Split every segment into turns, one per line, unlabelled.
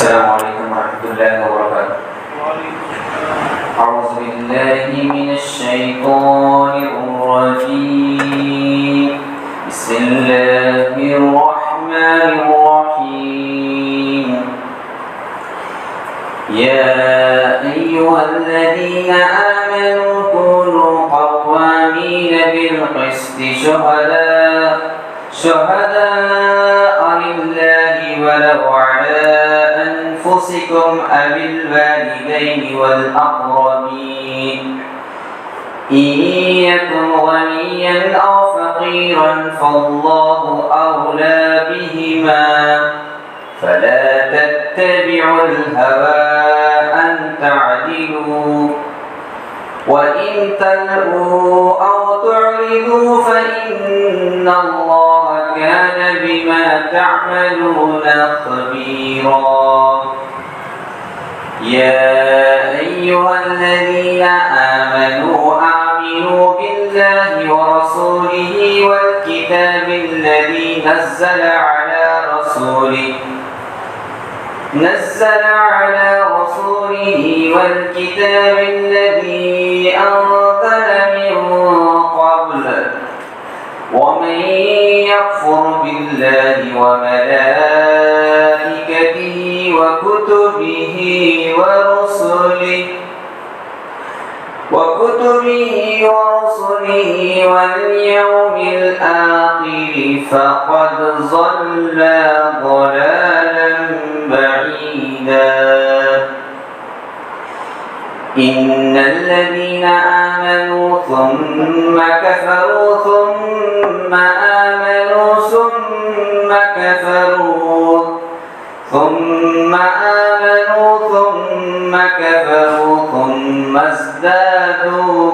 السلام علیکم ورحمۃ اللہ وبرکاتہ۔ اعوذ باللہ من الشیطان الرجیم، بسم اللہ الرحمن الرحیم۔ یا ایھا الذین آمنوا کونوا قوامین بالقسط شهداء لله ولو على أنفسكم أو الوالدين والأقربين إن يكن غنيا أو فقيرا فالله أولى بهما فلا تتبعوا الهوى أن تعدلوا وإن تلووا أو تعرضوا فإن الله كان بما تعملون خبيرا۔ يا أيها الذين آمنوا آمنوا بالله ورسوله والكتاب الذي نزل على رسوله والكتاب الذي أنزل من قبل ومن يكفر بالله وملائكته وكتبه ورسله واليوم الآخر فقد ضل ضلالا بعيدا۔ إن الذين آمنوا ثم كفروا ثم آمنوا ثم كفروا ثم ازدادوا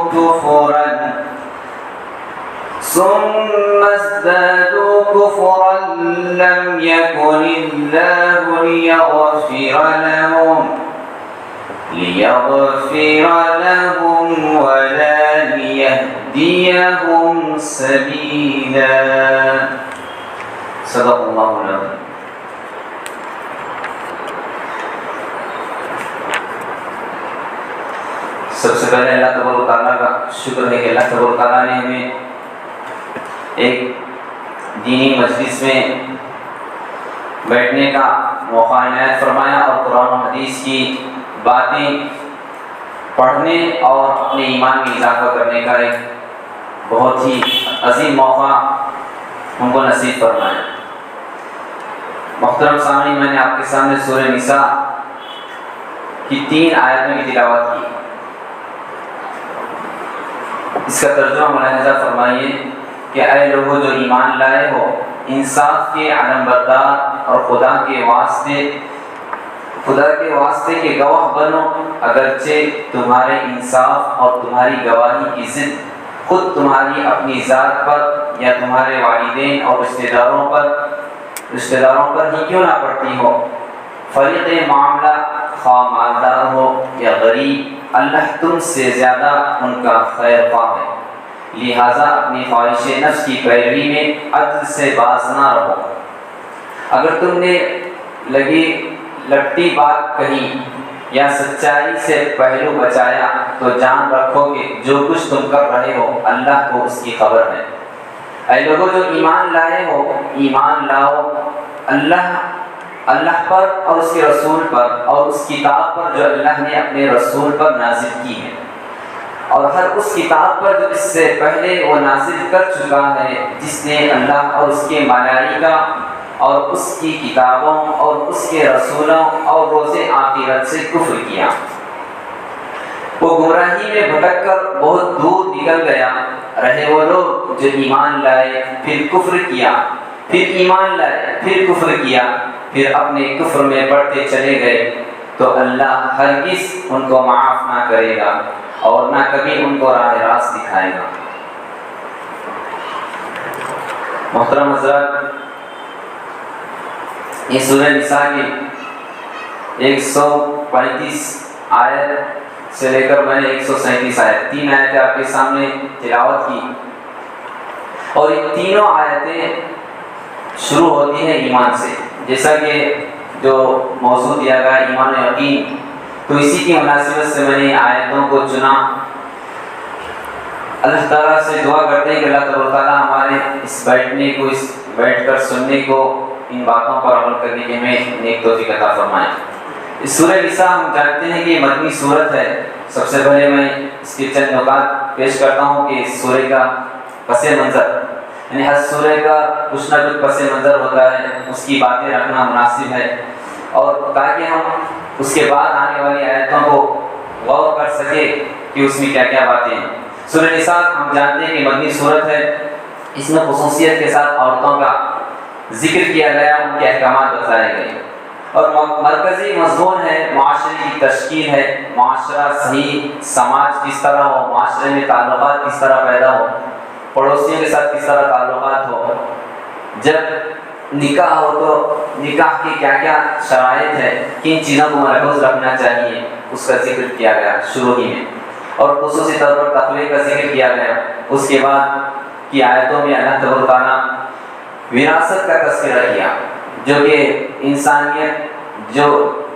كفرا لم يكن الله ليغفر لهم ولا ليهديهم سبيلا۔ صدق اللہ العظیم۔ سب سے پہلے اللہ تبارک و تعالیٰ کا شکر ہے کہ اللہ تبارک و تعالیٰ نے ہمیں ایک دینی مجلس میں بیٹھنے کا موقع عنایت فرمایا اور قرآن و حدیث کی باتیں پڑھنے اور اپنے ایمان میں اضافہ کرنے کا ایک بہت ہی عظیم موقع ہم کو نصیب فرمایا۔ محترم سامعین، میں نے آپ کے سامنے سورہ نساء کی 3 آیتوں کی تلاوت کی۔ اس کا ترجمہ ملاحظہ فرمائیے کہ اے لوگو جو ایمان لائے ہو، انصاف کے علم بردار اور خدا کے واسطے کے گواہ بنو، اگرچہ تمہارے انصاف اور تمہاری گواہی کی ضد خود تمہاری اپنی ذات پر یا تمہارے والدین اور رشتہ داروں پر ہی کیوں نہ پڑتی ہو۔ فریق معاملہ خواہ مالدار ہو یا غریب، اللہ تم سے زیادہ ان کا خیر خواہ ہے، لہٰذا اپنی خواہش نفس کی پیروی میں عدل سے باز نہ رہو۔ اگر تم نے لگتی بات کہی یا سچائی سے پہلو بچایا تو جان رکھو کہ جو کچھ تم کر رہے ہو اللہ کو اس کی خبر ہے۔ اے لوگوں جو ایمان لائے ہو، ایمان لاؤ اللہ پر اور اس کے رسول پر اور اس کتاب پر جو اللہ نے اپنے رسول پر نازل کی ہے، اور ہر اس کتاب پر جو اس سے پہلے وہ نازل کر چکا ہے، جس نے اللہ اور اس کے ملائکہ اور اس کی کتابوں اور اس کے رسولوں اور روز آخرت سے کفر کیا۔ وہ گمراہی میں بھٹک کر بہت دور نکل گیا رہے وہ لوگ جو ایمان لائے پھر کفر کیا، پھر ایمان لائے پھر کفر کیا، پھر اپنے کفر میں بڑھتے چلے گئے، تو اللہ ہرگز ان کو معاف نہ کرے گا اور نہ کبھی ان کو راہ راست دکھائے گا۔ محترم حضرات، یہ سورہ نساء کی 135 آیت سے لے کر میں نے 137 آیت 3 آیتیں آپ کے سامنے تلاوت کی، اور یہ تینوں آیتیں شروع ہوتی ہیں ایمان سے، جیسا کہ جو موضوع دیا گیا ایمان و یقین، تو اسی کی مناسبت سے میں نے آیتوں کو چنا۔ اللہ تعالیٰ سے دعا کرتے ہیں کہ اللہ تعالیٰ ہمارے اس بیٹھنے کو، اس بیٹھ کر سننے کو، ان باتوں پر عمل کرنے کی ہمیں نیک توفیق عطا فرمائے۔ اس سورہ نساء ہم جانتے ہیں کہ یہ مدنی سورت ہے۔ سب سے پہلے میں اس کے چند نکات پیش کرتا ہوں کہ اس سورہ کا پس منظر، یعنی ہر سورہ کا کچھ نہ کچھ پس منظر ہوتا ہے، اس کی باتیں رکھنا مناسب ہے، اور تاکہ ہم اس کے بعد آنے والی آیتوں کو غور کر سکے کہ اس میں کیا کیا باتیں ہیں۔ سورہ نساء ہم جانتے ہیں کہ مدنی سورت ہے، اس میں خصوصیت کے ساتھ عورتوں کا ذکر کیا گیا، ان کے احکامات بتائے گئے، اور مرکزی مضمون ہے معاشرے کی تشکیل ہے، معاشرہ صحیح سماج کس طرح ہو، معاشرے میں تعلقات کس طرح پیدا ہو، پڑوسیوں کے ساتھ کس طرح تعلقات ہو، جب نکاح ہو تو نکاح کی کیا کیا شرائط ہے، کن چیزوں کو ملحوظ رکھنا چاہیے، اس کا ذکر کیا گیا شروع ہی میں، اور خصوصی طور پر تقوی کا ذکر کیا گیا۔ اس کے بعد کی آیتوں میں اللہ تعالیٰ وراثت کا تذکرہ کیا، جو کہ انسانیت جو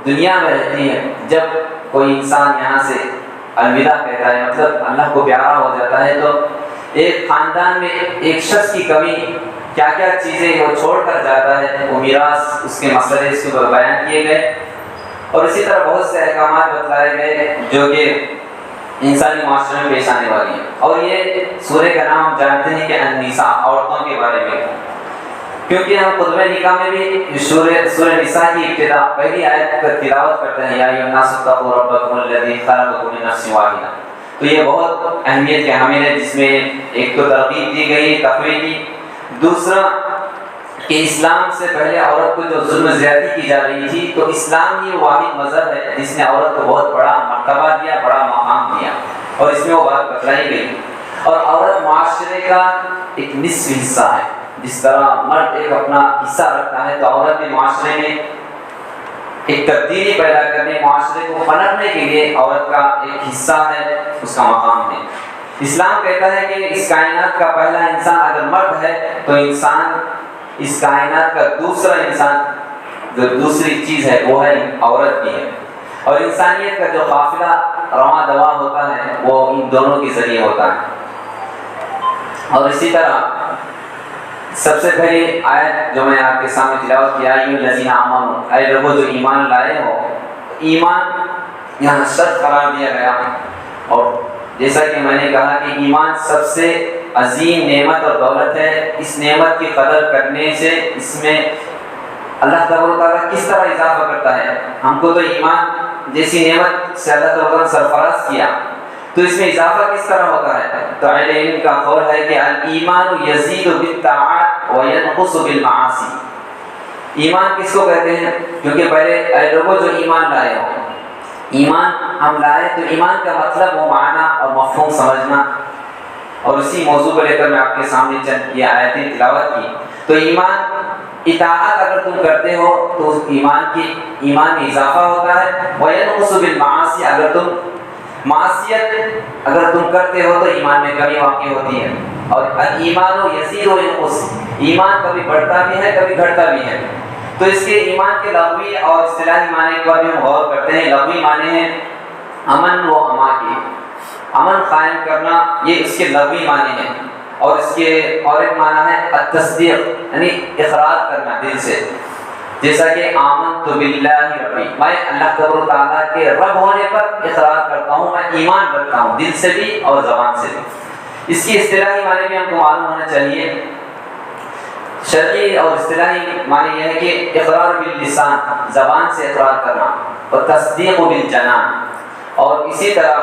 دنیا میں رہتی ہے، جب کوئی انسان یہاں سے الوداع کہتا ہے، مطلب اللہ کو پیارا ہو جاتا ہے، تو ایک خاندان میں ایک شخص کی کمی کیا کیا چیزیں وہ چھوڑ کر جاتا ہے، وہ میراث، اس کے مسئلے اس کے بیان کیے گئے، اور اسی طرح بہت سے احکامات بتلائے گئے جو کہ انسانی معاشرے میں پیش آنے والی ہیں۔ اور یہ سورہ کا نام ہم جانتے ہیں کہ النساء، عورتوں کے بارے میں، کیونکہ ہم خطبہ نکاح میں بھی سورہ نساء کی ابتدا پہلی آیت پر تلاوت کرتے ہیں، یا ایھا الناس اتقوا ربکم الذی خلقکم من نفس واحدہ، تو یہ بہت اہمیت کے حامل ہے، جس میں ایک تو ترغیب دی گئی تقوی کی، دوسرا کہ اسلام سے پہلے عورت کو جو ظلم زیادتی کی جا رہی تھی، تو اسلام ہی واحد مذہب ہے جس نے عورت کو بہت بڑا مرتبہ دیا، بڑا مقام دیا، اور اس میں وہ بات بتلائی گئی۔ اور عورت معاشرے کا ایک نصف حصہ ہے، جس طرح مرد ایک اپنا حصہ رکھتا ہے، تو عورت بھی معاشرے میں ایک تبدیلی پیدا کرنے، معاشرے کو پنپنے کے لیے عورت کا ایک حصہ ہے، اس کا مقام ہے۔ اسلام کہتا ہے کہ اس کائنات کا پہلا انسان اگر مرد ہے تو انسان اس کائنات کا دوسرا انسان جو دوسری چیز ہے وہ ہے عورت کی ہے، اور انسانیت کا جو قافلہ رواں دواں ہوتا ہے وہ ان دونوں کے ذریعے ہوتا ہے۔ اور اسی طرح سب سے پہلی آیت جو میں آپ کے سامنے تلاوت کیا، ایھا الذین آمنوا، اے لوگوں جو ایمان لائے ہو، ایمان یہاں شرط قرار دیا گیا، اور جیسا کہ میں نے کہا کہ ایمان سب سے عظیم نعمت اور دولت ہے، اس نعمت کی قدر کرنے سے اس میں اللہ تعالیٰ کس طرح اضافہ کرتا ہے۔ ہم کو تو ایمان جیسی نعمت سے اللہ تعالیٰ نے سرفراز کیا، تو اس میں اضافہ کس طرح ہوتا ہے؟ تو اہل علم کا قول ہے کہ الایمان یزید بالطاعات وینقص بالمعاصی۔ ایمان کس کو کہتے ہیں؟ کیونکہ پہلے اے لوگوں جو ایمان لائے ہو، ایمان ہم لائے تو ایمان کا مطلب و معنی اور مفہوم سمجھنا، اور اسی موضوع کو لے کر میں آپ کے سامنے چند یہ آیتیں تلاوت کی۔ تو ایمان اطاعت اگر تم کرتے ہو تو ایمان میں اضافہ ہوتا ہے، وینقص بالمعاصی، اگر تم معصیت اگر تم کرتے ہو تو ایمان میں کمی واقع ہوتی ہے۔ اور الایمان یزید و ینقص، ایمان کبھی بڑھتا بھی ہے کبھی گھٹتا بھی ہے۔ تو اس کے ایمان کے لغوی اور اصطلاحی معنی پر بھی ہم غور کرتے ہیں۔ لغوی معنی ہے امن و اما کی، امن قائم کرنا، یہ اس کے لغوی معنی ہے، اور اس کے اور ایک معنی ہے التصدیق، یعنی اقرار کرنا دل سے، جیسا کہ آمنت باللہ ربی، میں اللہ تعالیٰ کے رب ہونے پر اقرار کرتا ہوں، میں ایمان رکھتا ہوں دل سے بھی اور زبان سے بھی۔ اس کی اصطلاحی معنی بھی ہم کو معلوم ہونا چاہیے۔ شرعی اور اصطلاحی معنی یہ ہے کہ اقرار باللسان، زبان سے اقرار کرنا، اور تصدیق بالجنان، اور اسی طرح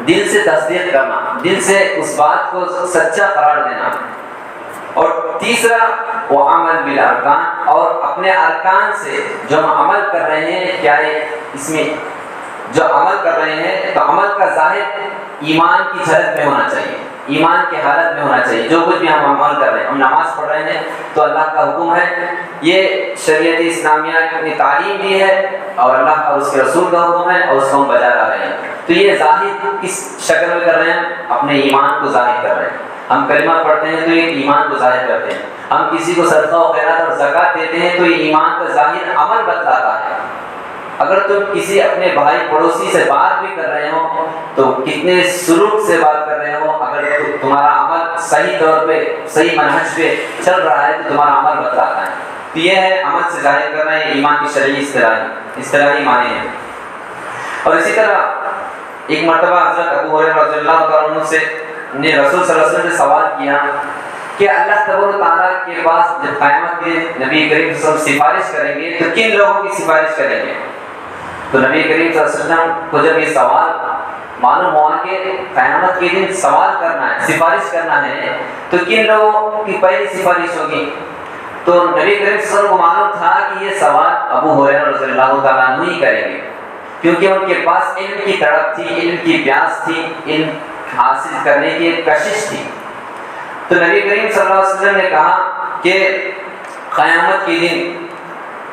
دل سے تصدیق کرنا، دل سے اس بات کو سچا قرار دینا، اور تیسرا وہ عمل بالارکان، اور اپنے ارکان سے جو ہم عمل کر رہے ہیں، کیا ہے اس میں جو عمل کر رہے ہیں تو عمل کا ظاہر ایمان کی جھلک میں ہونا چاہیے، ایمان کی حالت میں ہونا چاہیے۔ جو کچھ بھی ہم عمل کر رہے ہیں، ہم نماز پڑھ رہے ہیں تو اللہ کا حکم ہے، یہ شریعت اسلامیہ کی تعلیم دی ہے، اور اللہ اور اس کے رسول کا حکم ہے، اور اس کو ہم بجا لا رہے ہیں، تو یہ ظاہر کس شکل میں کر رہے ہیں؟ اپنے ایمان کو ظاہر کر رہے ہیں۔ ہم کلمہ پڑھتے ہیں تو یہ ایمان کو ظاہر کرتے ہیں، ہم کسی کو صدقہ و خیرات اور زکوٰۃ دیتے ہیں تو یہ ایمان کا ظاہر عمل بتلاتا ہے۔ اگر تم کسی اپنے بھائی پڑوسی سے بات بھی کر رہے ہو تو کتنے سلوک سے بات کر رہے ہو، اگر تمہارا عمل صحیح طور پہ صحیح منہج پہ چل رہا ہے تو تمہارا عمل بتلاتا ہے۔ تو یہ ہے عمل سے ظاہر کرنا ہے ایمان کی شرعی اصطلاحی معنی ہے۔ اور اسی طرح ایک مرتبہ حضرت ابو ہریرہ رضی اللہ تعالیٰ عنہ سے نے رسول صلی اللہ علیہ وسلم سے سوال کیا کہ اللہ تبارک و تعالیٰ کے پاس جب قیامت کے نبی کریم صلی اللہ علیہ وسلم سفارش کریں گے تو کن لوگوں کی سفارش کریں گے؟ تو نبی کریم صلی اللہ علیہ وسلم کو جب یہ سوال معلوم ہوا کہ قیامت کے دن سوال کرنا ہے، سفارش کرنا ہے، تو کن لوگوں کی پہلی سفارش ہوگی؟ تو نبی کریم صلی اللہ علیہ وسلم کو معلوم تھا کہ یہ سوال ابو ہریرہ رضی اللہ تعالیٰ عنہ ہی کریں گے، کیونکہ ان کے پاس علم کی تڑپ تھی، علم کی پیاس تھی، علم حاصل کرنے کی ایک کشش تھی۔ تو نبی کریم صلی اللہ علیہ وسلم نے کہا کہ قیامت کے دن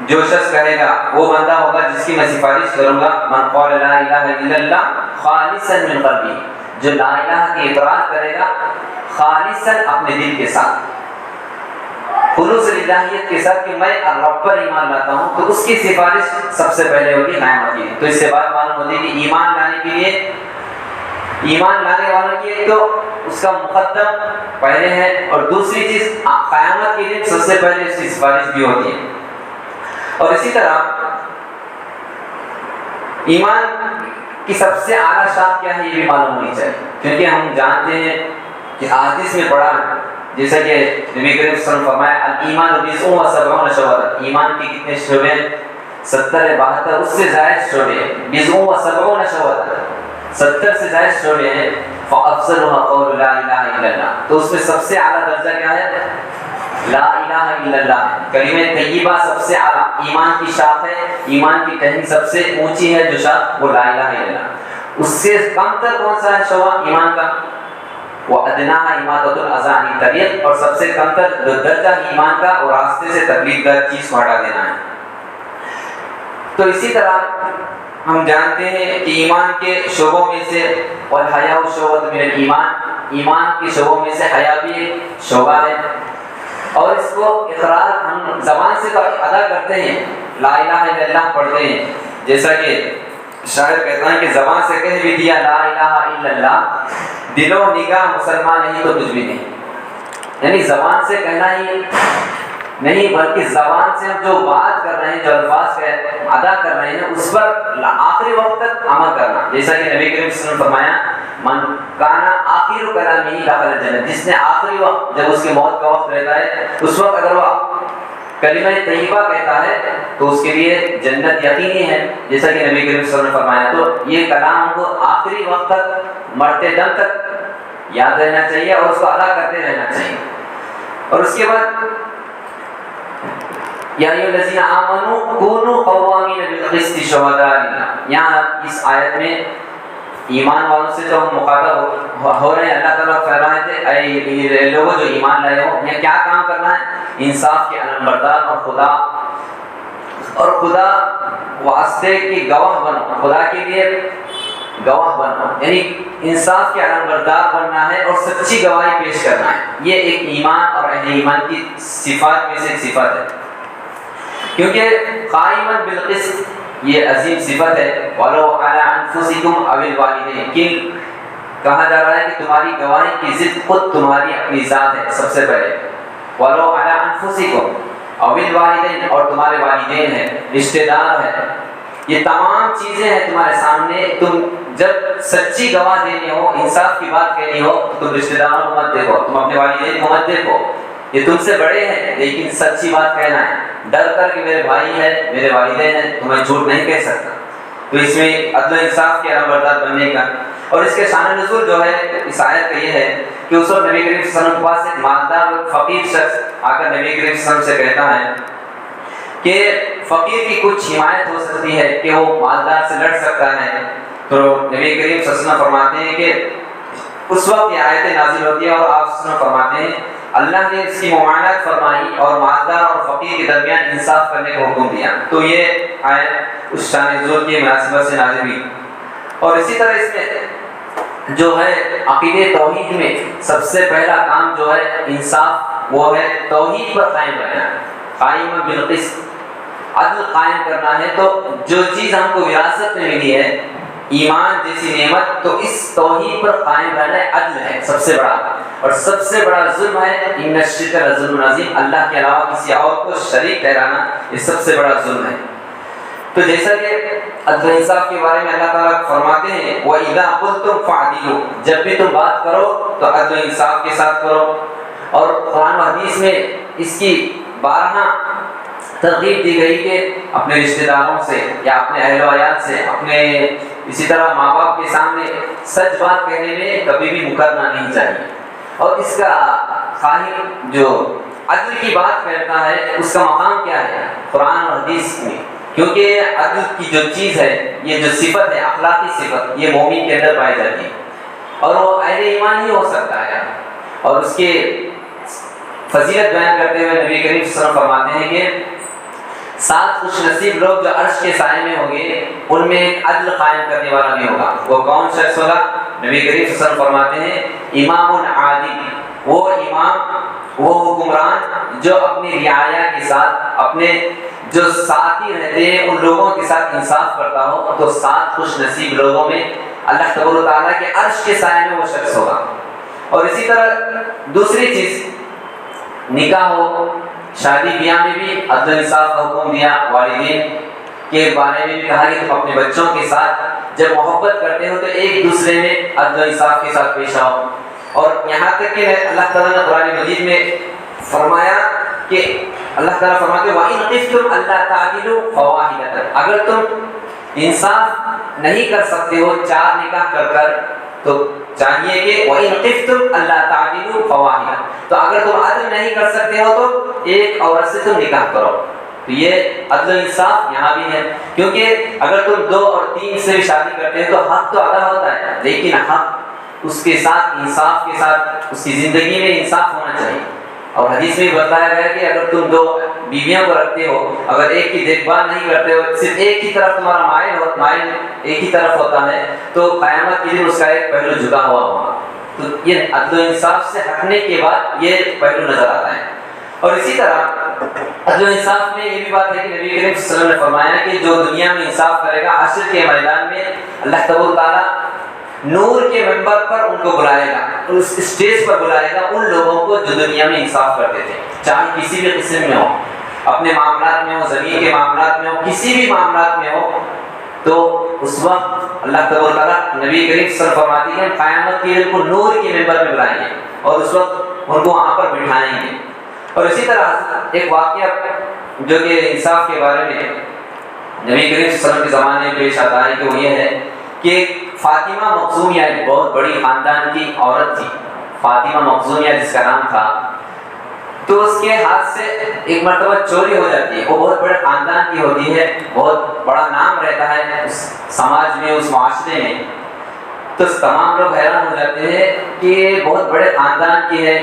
جو شخص کہے گا وہ بندہ ہوگا جس کی میں سفارش کروں گا، من قال لا الہ الا اللہ خالصا من قلبی، جو لا الہ کی اقرار کرے گا خالصا اپنے دل کے ساتھ، خلوص الہیت کے ساتھ کہ میں رب پر ایمان لاتا ہوں، تو اس کی سفارش سب سے پہلے ہوگی قیامت کی۔ تو اس سے بات معلوم ہوتی ہے کہ ایمان لانے کے لیے، ایمان لانے والوں کی ایک تو اس کا مقدم پہلے ہے، اور دوسری چیز قیامت کے دن سب سے پہلے اس کی سفارش بھی ہوتی ہے۔ اور اسی طرح ایمان کی سب سے اعلیٰ شان کیا ہے یہ بھی معلوم ہونی چاہیے، کیونکہ ہم جانتے ہیں کہ حدیث میں پڑھا ہے، جیسا کہ نبی کریم صلی اللہ علیہ وسلم فرمایا الایمان بضع و سبعون شعبۃ، ایمان کے کتنے شعبے ہیں؟ 70 72 اس سے زائد شعبے ہیں، بضع و سبعون شعبۃ 70 سے زائد شعبے ہیں، فافضلها قول لا الہ الا اللہ، تو اس میں سب سے اعلیٰ درجہ کیا ہے؟ لا الہ الا اللہ، کلمہ طیبہ سب سے اعلیٰ ایمان کی شاخ ہے، ایمان کی ٹہنی سب سے اونچی ہے جو شاخ وہ لا الہ الا اللہ۔ اس سے کم تر کون سا ہے شعبہ ایمان کا؟ وہ ادناها اماطۃ الاذی عن الطریق، اور سب سے کم تر درجہ ایمان کا وہ راستے سے تکلیف دہ چیز کو ہٹا دینا ہے۔ تو اسی طرح ہم جانتے ہیں کہ ایمان کے شعبوں میں سے والحیاء شعبۃ من الایمان، ایمان کے شعبوں میں سے حیا بھی ایک شعبہ ہے، اور اس کو اقرار ہم زبان سے ادا کرتے ہیں، لا الہ الا اللہ پڑھتے ہیں، جیسا کہ شاعر کہتا ہے کہ زبان سے کہہ بھی دیا لا الہ الا اللہ، دل و نگاہ مسلمان نہیں تو کچھ بھی نہیں، یعنی زبان سے کہنا ہی نہیں بلکہ زبان سے ہم جو بات کر رہے ہیں، جو الفاظ ادا کر رہے ہیں، اس پر آخری وقت تک عمل کرنا، جیسا کہ نبی کریم صلی اللہ علیہ وسلم نے فرمایا من کانا آخر کلامہ دخل الجنہ، جس نے آخری وقت جب اس کے موت کا وقت رہتا ہے اس وقت اگر وہ کلمہ طیبہ کہتا ہے تو اس کے لیے جنت یقینی ہے، جیسا کہ نبی کریم صلی اللہ علیہ وسلم نے فرمایا۔ تو یہ کلام ہم کو آخری وقت تک، مرتے دم تک یاد رہنا چاہیے اور اس کو ادا کرتے رہنا چاہیے۔ اور اس کے بعد یا ایھا الذین آمنوا کونوا قوامین بالقسط شہداء للہ، یہاں اس آیت میں ایمان والوں سے جو ہم مخاطب ہو رہے ہیں، اللہ تعالیٰ فرمائے تھے اے لوگوں جو ایمان لائے ہو، یہ کیا کام کرنا ہے؟ انصاف کے علمبردار اور خدا واسطے کی گواہ بنو، خدا کے لیے گواہ بنو، یعنی انصاف کے علمبردار بننا ہے اور سچی گواہی پیش کرنا ہے۔ یہ ایک ایمان اور اہل ایمان کی صفات میں سے ایک صفت ہے، کیونکہ قائما بالقسط یہ عظیم صفت ہے۔ وَلَوْ عَلَىٰ أَنفُسِكُمْ أَوِ الْوَالِدَيْنِ، کہ کہا جا رہا ہے کہ تمہاری گواہی کی ضد خود تمہاری اپنی ذات ہے سب سے پہلے۔ وَلَوْ عَلَىٰ أَنفُسِكُمْ أَوِ الْوَالِدَيْنِ، اور تمہارے والدین ہیں، رشتہ دار ہیں، یہ تمام چیزیں ہیں تمہارے سامنے۔ تم جب سچی گواہ دینی ہو، انصاف کی بات کہنی ہو تو تم رشتہ داروں کو مت دیکھو، تم اپنے والدین کو مت دیکھو، یہ تم سے بڑے ہیں لیکن سچی بات کہنا ہے، ڈر کر کہ میرے بھائی ہیں، میرے والدین ہیں، تو میں جھوٹ نہیں کہہ سکتا۔ تو اس میں عدل و انصاف کے علمبردار بننے کا، اور اس کے شان نزول جو ہے اس آیت کا یہ ہے کہ اس وقت نبی کریم صلی اللہ علیہ وسلم کے پاس ایک مالدار فقیر شخص آ کر نبی کریم صلی اللہ علیہ وسلم سے کہتا ہے کہ فقیر کی کچھ حمایت ہو سکتی ہے کہ وہ مالدار سے لڑ سکتا ہے۔ تو نبی کریم صلی اللہ علیہ وسلم فرماتے ہیں کہ اس وقت یہ آیتیں نازل ہوتی ہیں اور آپ صلی اللہ علیہ وسلم فرماتے ہیں اللہ نے اس کی ممانعت فرمائی اور مالدار اور فقیر کے درمیان انصاف کرنے کا حکم دیا۔ تو یہ آیت اس شان نزول کی مناسبت سے نازل ہوئی۔ اور اسی طرح اس میں جو ہے عقیدہ توحید میں سب سے پہلا کام جو ہے انصاف وہ ہے توحید پر قائم رہنا، قائم بالقسط، عدل قائم کرنا ہے۔ تو جو چیز ہم کو وراثت میں ملی ہے ایمان جیسی نعمت، تو اس توحید پر قائم رہنا عدل ہے سب سے بڑا، اور سب سے بڑا ظلم ہے ان الشرک لظلم عظیم، اللہ کے علاوہ کسی اور کو شریک ٹھہرانا یہ سب سے بڑا ظلم ہے۔ تو جیسا کہ عدل و انصاف کے بارے میں اللہ تعالیٰ فرماتے ہیں وَإِذَا قُلْتُمْ فَعْدِلُوا، جب بھی تم بات کرو تو عدل و انصاف کے ساتھ کرو۔ اور قرآن و حدیث میں اس کی بارہا ترغیب دی گئی کہ اپنے رشتہ داروں سے یا اپنے اہل و عیال سے، اپنے اسی طرح ماں باپ کے سامنے سچ بات کہنے میں کبھی بھی مکرنا نہیں چاہیے۔ اور اس کا خواہی جو عدل کی بات کرتا ہے اس کا مقام کیا ہے قرآن اور حدیث میں، کیونکہ عدل کی جو چیز ہے، یہ جو صفت ہے اخلاقی صفت، یہ مومن کے اندر پائی جاتی ہے، اور وہ اہل ایمان ہی ہو سکتا ہے۔ اور اس کے فضیلت بیان کرتے ہوئے نبی کریم صلی اللہ علیہ وسلم فرماتے ہیں کہ 7 خوش نصیب لوگ جو عرش کے سائے میں ہوں گے، ان میں ایک عدل قائم کرنے والا بھی ہوگا۔ وہ کون شخص ہوگا؟ نبی کریم صلی اللہ علیہ وسلم فرماتے ہیں امام عادل، وہ امام، وہ حکمران جو اپنی رعایا کے ساتھ، اپنے جو ساتھی رہتے ہیں ان لوگوں کے ساتھ انصاف کرتا ہو، تو 7 خوش نصیب لوگوں میں اللہ تبارک و تعالیٰ کے عرش کے سائے میں وہ شخص ہوگا۔ اور اسی طرح دوسری چیز نکاح ہو، شادی بیاہ میں بھی عدل و انصاف کا حکم دیا، والدین کے بارے میں بھی کہا کہ تم اپنے بچوں کے ساتھ جب محبت کرتے ہو تو ایک دوسرے میں عدل و انصاف کے ساتھ پیش آؤ۔ اور یہاں تک کہ اللہ تعالیٰ نے قرآن مجید میں فرمایا کہ اللہ تعالیٰ فرماتے ہیں وَإِنْ خِفْتُمْ أَلَّا تَعْدِلُوا فَوَاحِدَةً، اگر تم انصاف نہیں کر سکتے ہو 4 نکاح کر تو چاہیے کہ وَإِنْ خِفْتُمْ أَلَّا تَعْدِلُوا فَوَاحِدَةً، تو اگر تم عدل نہیں کر سکتے ہو تو ایک عورت سے تم نکاح کرو۔ تو یہ عدل و انصاف یہاں بھی ہے، کیونکہ اگر تم 2 اور 3 سے بھی شادی کرتے ہیں تو حق تو ادا ہوتا ہے، لیکن حق اس کے ساتھ انصاف کے ساتھ اس کی زندگی میں انصاف ہونا چاہیے۔ اور حدیث میں بتایا گیا کہ اگر تم 2 بیویوں کو رکھتے ہو، اگر ایک کی دیکھ بھال نہیں کرتے ہو، صرف ایک کی طرف تمہارا مائل ایک ہی طرف ہوتا ہے، تو قیامت کے دن اس کا ایک پہلو جھکا ہوا ہوگا۔ تو یہ عدل و انصاف سے ہٹنے کے بعد یہ پہلو نظر آتا ہے۔ اور اسی طرح عدل و انصاف میں یہ بھی بات ہے کہ نبی کریم صلی اللہ علیہ وسلم نے فرمایا کہ جو دنیا میں انصاف کرے گا، حشر کے میدان میں اللہ تبارک و تعالیٰ نور کے منبر پر ان کو بلائے گا، اس اسٹیج پر بلائے گا ان لوگوں کو جو دنیا میں انصاف کرتے تھے، چاہے کسی بھی قسم میں ہو، اپنے معاملات میں ہو، زمین کے معاملات میں ہو، کسی بھی معاملات میں ہو۔ تو اس وقت اللہ تبارک و تعالیٰ نبی کریم صلی اللہ علیہ وسلم فرماتی ہے قیامت کے دن کو نور کے منبر پہ بلائیں گے اور اس وقت ان کو وہاں پر بٹھائیں گے۔ اور اسی طرح ایک واقعہ جو کہ انصاف کے بارے میں نبی کریم صلی اللہ علیہ وسلم کے زمانے میں پیش آتا ہے کہ وہ یہ ہے کہ فاطمہ مخزومیہ ایک بہت بڑی خاندان کی عورت تھی، فاطمہ مخزومیہ جس کا نام تھا، تو اس کے ہاتھ سے ایک مرتبہ چوری ہو جاتی ہے۔ وہ بہت بڑے خاندان کی ہوتی ہے، بہت بڑا نام رہتا ہے اس سماج میں، اس معاشرے میں، تو تمام لوگ حیران ہو جاتے ہیں کہ یہ بہت بڑے خاندان کی ہے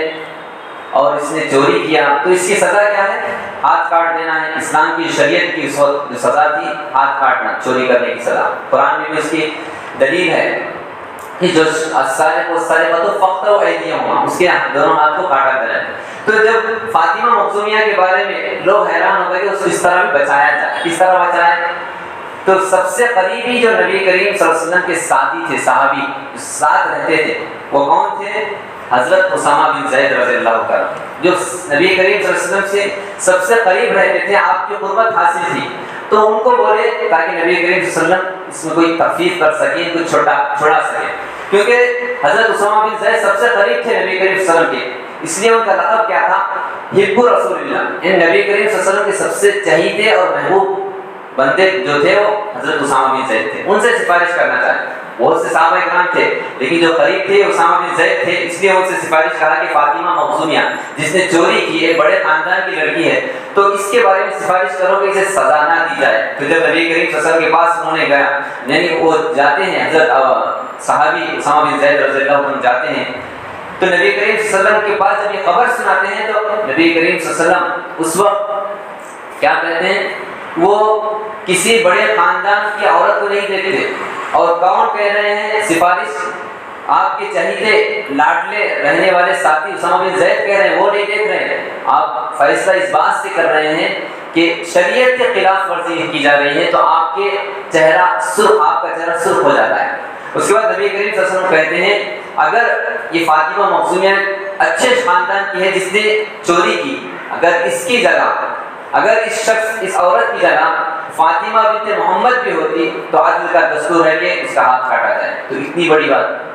اور اس نے چوری کیا، تو اس کی سزا کیا ہے؟ ہاتھ کاٹ دینا ہے۔ اسلام کی شریعت کی اس وقت جو سزا تھی ہاتھ کاٹنا، چوری کرنے کی سزا، قرآن میں بھی اس کی دلیل ہے کہ جو السارق والسارقۃ فاقطعوا ایدیہما، اس کے دونوں ہاتھ کو کاٹا جائے۔ تو جب فاطمہ مخزومیہ کے بارے میں لوگ حیران ہو گئے کہ اس کو اس طرح بھی بچایا جائے، کس طرح بچائے؟ تو سب سے قریبی جو نبی کریم صلی اللہ علیہ وسلم کے ساتھی تھے، صحابی جو ساتھ رہتے تھے، وہ کون تھے؟ حضرت اسامہ بن زید رضی اللہ عنہ، جو نبی کریم صلی اللہ علیہ وسلم سے سب سے قریب رہتے تھے، آپ کی قربت حاصل تھی، تو ان کو بولے تاکہ نبی کریم صلی اللہ علیہ وسلم اس میں کوئی تخفیف کر سکیں، کوئی چھوڑا سکے، کیونکہ حضرت اسامہ بن زید سب سے قریب تھے نبی کریم صلی اللہ علیہ وسلم کے، اس لیے ان کا لقب کیا تھا؟ حب رسول اللہ، ان نبی کریم صلی اللہ علیہ وسلم کے سب سے چہیتے اور محبوب بندے جو تھے وہ حضرت اسامہ بن زید تھے، ان سے سفارش کرنا چاہتے، بہت سے صحابہ کرام تھے لیکن جو قریب تھے اسامہ بن زید تھے، اس لیے ان سے سفارش کرا کہ فاطمہ مخزومیہ جس نے چوری کی ہے، بڑے خاندان کی لڑکی ہے، تو اس کے بارے میں سفارش کرو کہ اسے سزا نہ دی جائے۔ تو جب نبی کریم صلی اللہ علیہ وسلم کے پاس انہوں نے گیا، یعنی وہ جاتے ہیں، حضرت صحابی اسامہ بن زید رضی اللہ عنہ جاتے ہیں، تو نبی کریم صلی اللہ علیہ وسلم کے پاس جب یہ خبر سناتے ہیں تو نبی کریم صلی اللہ علیہ وسلم اس وقت کیا کہتے ہیں؟ وہ کسی بڑے خاندان کی عورت کو نہیں دیکھتے، اور کون کہہ رہے ہیں سفارش؟ آپ کے چہیتے لاڈلے رہنے والے ساتھی اسامہ بن زید کہہ رہے ہیں، وہ نہیں دیکھ رہے ہیں، آپ فیصلہ اس بات سے کر رہے ہیں کہ شریعت کے خلاف ورزی کی جا رہی ہے، تو آپ کے چہرہ سرخ، آپ کا چہرہ سرخ ہو جاتا ہے۔ اس کے بعد نبی کریم صلی اللہ علیہ وسلم کہتے ہیں اگر یہ فاطمہ مخزومیہ اچھے خاندان کی ہے جس نے چوری کی، اگر اس کی جگہ، اگر اس شخص، اس عورت کی جگہ فاطمہ بنت محمد بھی ہوتی تو عدل کا دستور ہے کہ اس کا ہاتھ کاٹا جائے۔ تو اتنی بڑی بات،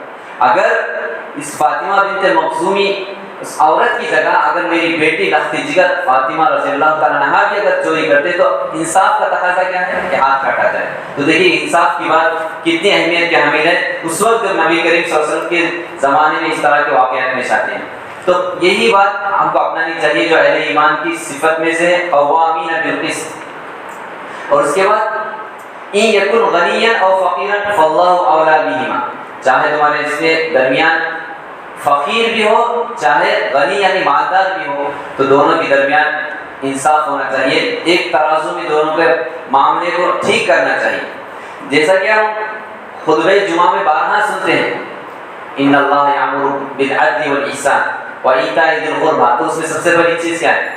اگر اس فاطمہ بنت مخزومی اس عورت کی جگہ اگر میری بیٹی لخت جگر فاطمہ رضی اللہ تعالیٰ عنہا بھی اگر چوری کرتے تو انصاف کا تقاضا کیا ہے کہ ہاتھ کاٹا جائے۔ تو دیکھیے انصاف کی بات کتنی اہمیت کے حامل ہے اس وقت جب نبی کریم صلی اللہ علیہ وسلم کے زمانے میں اس طرح کے واقعات پیش آتے ہیں۔ تو یہی بات ہم کو اپنانی چاہیے جو اہل ایمان کی صفت میں سے قوامین بالقسط۔ اور اس کے بعد ان یکن غنیا او فقیرا فاللہ اولی بہما، چاہے تمہارے اس کے درمیان فقیر بھی ہو چاہے غنی یعنی مالدار بھی ہو، تو دونوں کے درمیان انصاف ہونا چاہیے، ایک ترازو میں دونوں کے معاملے کو ٹھیک کرنا چاہیے۔ جیسا کہ ہم خطبہ جمعہ میں بارہا سنتے ہیں ان اللہ یامر بالعدل والاحسان وایتاء ذی القربى، تو اس میں سب سے بڑی چیز کیا ہے؟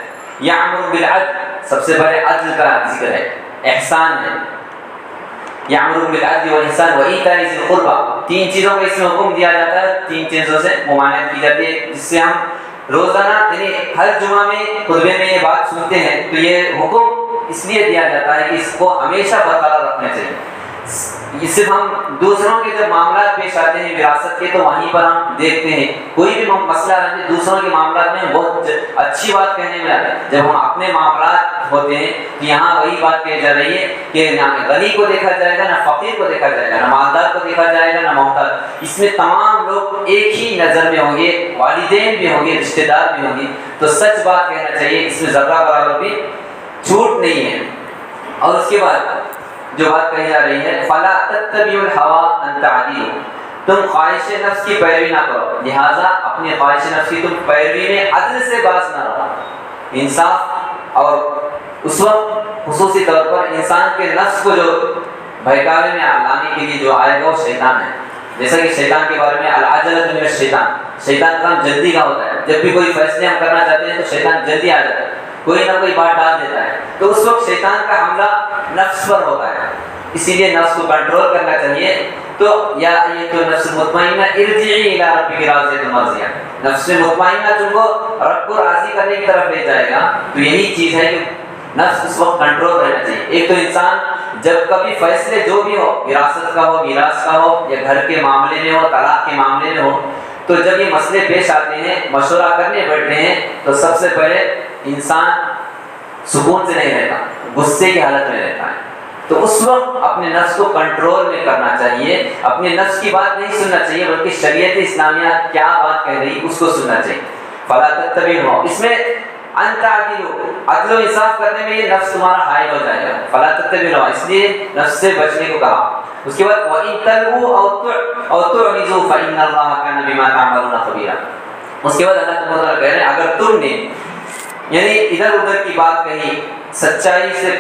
یامر بالعدل، سب سے بڑے عدل کا ذکر ہے، احسان ہے۔ یامر بالعدل والاحسان وایتاء ذی القربى، تین چیزوں کا اس میں حکم دیا جاتا ہے، تین چیزوں سے ممانعت کی جاتی ہے، جس سے ہم روزانہ یعنی ہر جمعہ میں خطبے میں یہ بات سنتے ہیں۔ تو یہ حکم اس لیے دیا جاتا ہے کہ اس کو ہمیشہ برقرار رکھنا چاہیے۔ یہ صرف ہم دوسروں کے جب معاملات پیش آتے ہیں وراثت کے تو وہیں پر ہم دیکھتے ہیں کوئی بھی مسئلہ رہتے دوسروں کے معاملات میں بہت اچھی بات کہنے میں آتا ہے، جب ہم اپنے معاملات ہوتے ہیں تو یہاں وہی بات کہی جا رہی ہے کہ نہ غنی کو دیکھا جائے گا، نہ فقیر کو دیکھا جائے گا، نہ مالدار کو دیکھا جائے گا، نہ محتاج، اس میں تمام لوگ ایک ہی نظر میں ہوں گے، والدین بھی ہوں گے، رشتہ دار بھی ہوں گے۔ تو سچ بات کہنا چاہیے، اس میں ذرہ برابر بھی جھوٹ نہیں ہے۔ اور اس کے بعد جو بات کہی جا رہی ہے فلا تتبعوا الهوى ان تعدلوا، تم خواہش نفس کی پیروی نہ کرو، لہذا اپنی خواہش نفس کی تم پیروی میں عدل سے باز نہ رہو۔ انصاف، اور اس وقت خصوصی طور پر انسان کے نفس کو جو بہکاوے میں لانے کے لیے جو آئے گا وہ شیطان ہے۔ جیسا کہ شیطان کے بارے میں العجلۃ من الشیطان، شیطان کا کام جلدی کا ہوتا ہے، جب بھی کوئی فیصلے ہم کرنا چاہتے ہیں تو شیطان جلدی آ جاتا ہے، کوئی نہ کوئی بات ڈال دیتا ہے، تو اس وقت شیطان کا حملہ نفس پر ہوتا ہے، اسی لیے نفس کو کنٹرول کرنا چاہیے۔ تو یا یہ تو نفس مطمئنہ ارجعی الی ربک راضیۃ مرضیہ، نفس مطمئنہ تم کو رب کو راضی کرنے کی طرف لے جائے گا، تو یہی چیز ہے کہ نفس اس وقت کنٹرول رہنا چاہیے۔ ایک تو انسان جب کبھی فیصلے جو بھی ہو، وراثت کا ہو، میراث کا ہو، یا گھر کے معاملے میں ہو، طلاق کے معاملے میں ہو، تو جب یہ مسئلے پیش آتے ہیں، مشورہ کرنے بیٹھتے ہیں، تو سب سے پہلے انسان سکون سے نہیں رہتا، غصے کی حالت میں رہتا ہے۔ تو اس وقت اپنے نفس کو کنٹرول میں کرنا چاہیے، اپنے نفس کی بات نہیں سننا چاہیے، بلکہ شریعت اسلامیہ کیا بات کہہ رہی اس کو سننا چاہیے۔ فلا تتبعوا، اس میں ان تعدلوا، عدل و انصاف کرنے میں یہ نفس تمہارا حائل ہو جائے گا، فلا تتبعوا، اس لیے نفس سے بچنے کو کہا۔ اس کے بعد وَإِن تَلْوُوا أَوْ تُعْرِضُوا فَإِنَّ اللَّهَ كَانَ بِمَا تَعْمَلُونَ خَبِيرًا۔ اس کے بعد اللہ تعالیٰ کہہ رہے ہیں اگر تم نے یعنی ادھر ادھر کی بات کہی، سچائی سے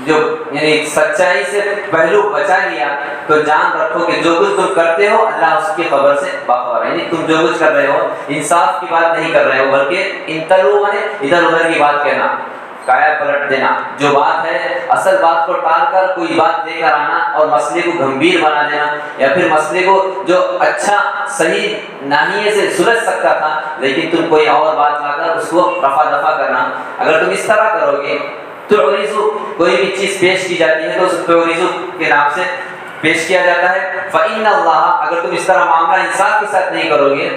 جو یعنی سچائی سے پہلو بچا لیا، تو جان رکھو کہ جو کچھ تم کرتے ہو اللہ اس کی خبر سے باخبر ہے، یعنی تم جو کچھ کر رہے ہو انصاف کی بات نہیں کر رہے ہو، بلکہ انتلو میں ادھر ادھر کی بات کہنا، کایا پلٹ دینا، جو بات ہے اصل بات کو ٹال کر کوئی بات لے کر آنا اور مسئلے کو گمبھیر بنا دینا، یا پھر مسئلے کو جو اچھا صحیح ناحیے سے سلجھ سکتا تھا لیکن تم کوئی اور بات لا کر اس کو رفع دفع کرنا۔ اگر تم اس طرح کرو گے تو کوئی بھی چیز پیش کی جاتی ہے تو اس کو کے نام سے پیش کیا جاتا ہے۔ فَإِنَّ اللَّهَ، اگر تم اس طرح معاملہ انصاف کے ساتھ نہیں کرو گے،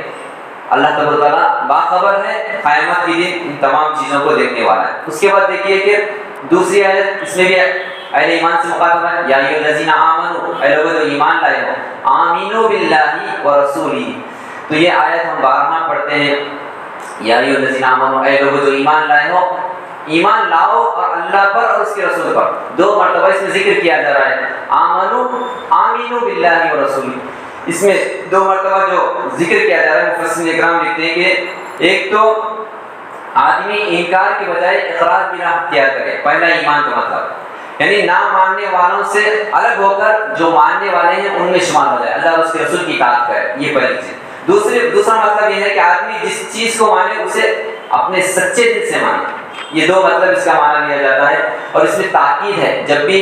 اللہ تعالیٰ باخبر ہے قیامت کے دن ان تمام چیزوں کو دیکھنے والا ہے۔ اس کے بعد دیکھیے کہ دوسری آیت، اس میں بھی اہل ایمان سے مخاطب ہے، یا ایھا الذین آمنوا، اے لوگوں جو ایمان لائے ہو، آمنوا باللہ ورسولہ۔ تو یہ آیت ہم بارہا پڑھتے ہیں، یا ایھا الذین آمنوا، اے لوگوں جو ایمان لائے ہو، ایمان لاؤ اور اللہ پر اور اس کے رسول پر، دو مرتبہ اس میں ذکر کیا جا رہا ہے، آمنوا باللہ ورسولہ، اس میں دو مرتبہ جو ذکر کیا جا رہا ہے مفسرین اکرام لکھتے ہیں کہ ایک تو آدمی انکار کے بجائے اقرار کی راہ اختیار کرے، پہلا ایمان کا مطلب، یعنی نہ ماننے والوں سے الگ ہو کر جو ماننے والے ہیں ان میں شمار ہو جائے، اللہ اور اس کے رسول کی اطاعت کرے، یہ پہلی چیز۔ دوسرا مطلب یہ ہے کہ آدمی جس چیز کو مانے اسے اپنے سچے دل سے مانے، یہ دو مطلب اس کا معنی لیا جاتا ہے۔ اور اس میں تاکید ہے، جب بھی